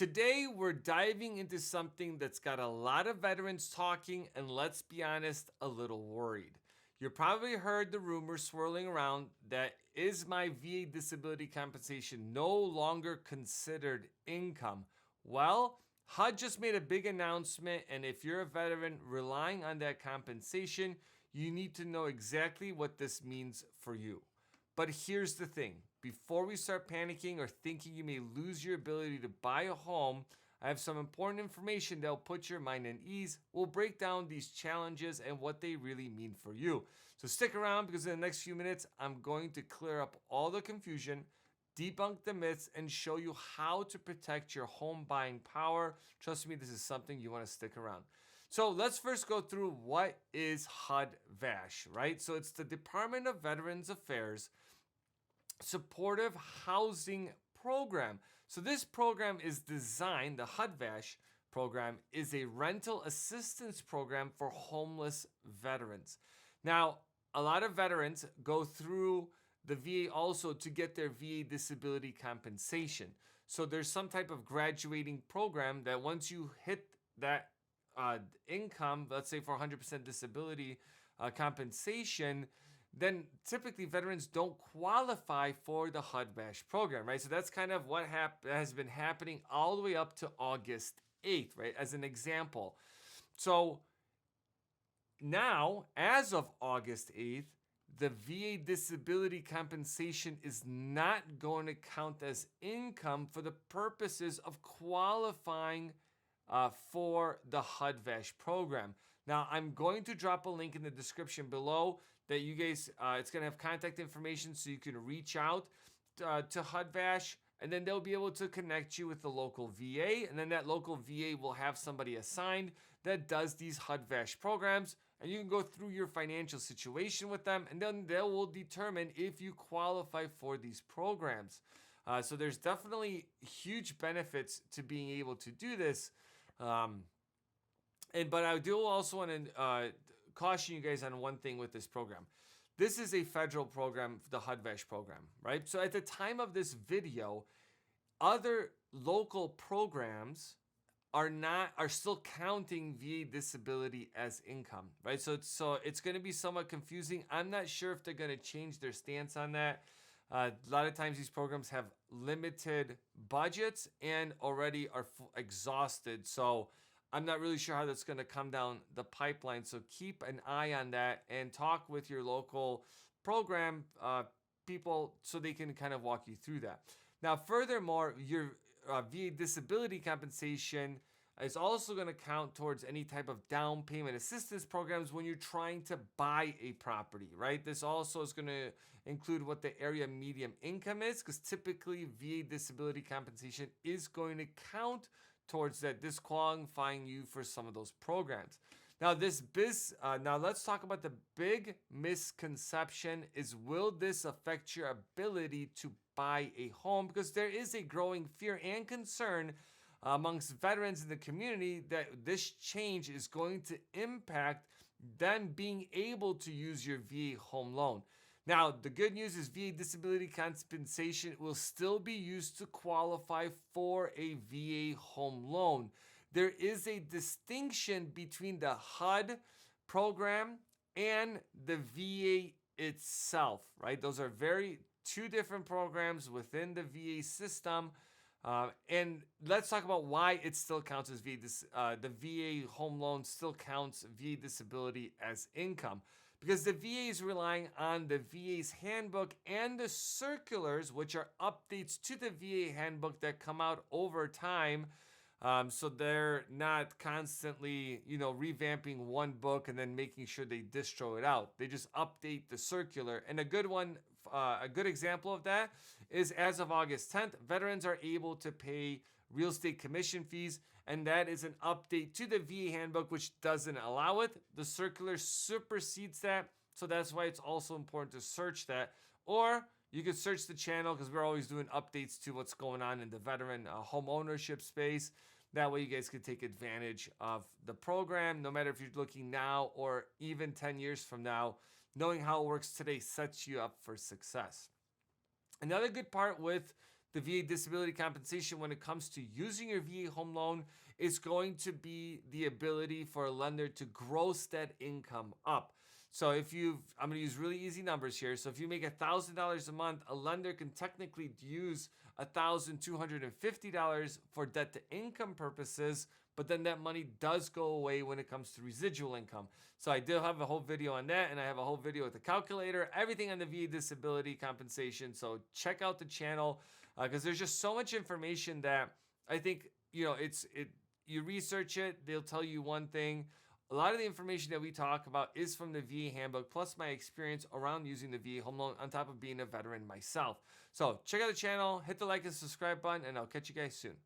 Today, we're diving into something that's got a lot of veterans talking and, let's be honest, a little worried. You probably heard the rumor swirling around that is my VA disability compensation no longer considered income? Well, HUD just made a big announcement, and if you're a veteran relying on that compensation, you need to know exactly what this means for you. But here's the thing. Before we start panicking or thinking you may lose your ability to buy a home, I have some important information that will put your mind at ease. We'll break down these challenges and what they really mean for you. So stick around, because in the next few minutes, I'm going to clear up all the confusion, debunk the myths, and show you how to protect your home buying power. Trust me, this is something you want to stick around. So let's first go through what is HUD-VASH, right? So it's the Department of Veterans Affairs Supportive Housing Program. So this program is designed, the HUD-VASH program is a rental assistance program for homeless veterans. Now, a lot of veterans go through the VA also to get their VA disability compensation. So there's some type of graduating program that once you hit that income, let's say for 100% disability compensation, then typically veterans don't qualify for the HUD-VASH program, right? So that's kind of what has been happening all the way up to August 8th, right? As an example. So now, as of August 8th, the VA disability compensation is not going to count as income for the purposes of qualifying for the HUD-VASH program. Now, I'm going to drop a link in the description below that you guys, it's going to have contact information so you can reach out to HUD-VASH, and then they'll be able to connect you with the local VA, and then that local VA will have somebody assigned that does these HUD-VASH programs, and you can go through your financial situation with them, and then they will determine if you qualify for these programs. So there's definitely huge benefits to being able to do this. But I do also want to caution you guys on one thing with this program. This is a federal program, the HUD-VASH program, right? So at the time of this video, other local programs are still counting VA disability as income, right? So it's going to be somewhat confusing. I'm not sure if they're going to change their stance on that. A lot of times these programs have limited budgets and already are exhausted. So I'm not really sure how that's going to come down the pipeline. So keep an eye on that and talk with your local program people so they can kind of walk you through that. Now, furthermore, your VA disability compensation is also going to count towards any type of down payment assistance programs when you're trying to buy a property, right? This also is going to include what the area median income is, because typically VA disability compensation is going to count towards that, disqualifying you for some of those programs. Now, now let's talk about the big misconception is, will this affect your ability to buy a home? Because there is a growing fear and concern amongst veterans in the community that this change is going to impact them being able to use your VA home loan. Now, the good news is VA disability compensation will still be used to qualify for a VA home loan. There is a distinction between the HUD program and the VA itself, right? Those are two different programs within the VA system. And let's talk about why it still counts as VA. The VA home loan still counts VA disability as income, because the VA is relying on the VA's handbook and the circulars, which are updates to the VA handbook that come out over time. So they're not constantly, revamping one book and then making sure they distro it out. They just update the circular. And a good example of that is, as of August 10th, veterans are able to pay real estate commission fees, and that is an update to the VA handbook, which doesn't allow it. The circular supersedes that, so that's why it's also important to search that. Or you could search the channel, because we're always doing updates to what's going on in the veteran home ownership space. That way you guys can take advantage of the program, no matter if you're looking now or even 10 years from now. Knowing how it works today sets you up for success. Another good part with the VA disability compensation when it comes to using your VA home loan is going to be the ability for a lender to gross that income up. So I'm going to use really easy numbers here. So if you make $1,000 a month, a lender can technically use $1,250 for debt to income purposes, but then that money does go away when it comes to residual income. So I do have a whole video on that, and I have a whole video with the calculator, everything on the VA disability compensation. So check out the channel because there's just so much information that I think, you research it, they'll tell you one thing. A lot of the information that we talk about is from the VA Handbook, plus my experience around using the VA home loan on top of being a veteran myself. So check out the channel, hit the like and subscribe button, and I'll catch you guys soon.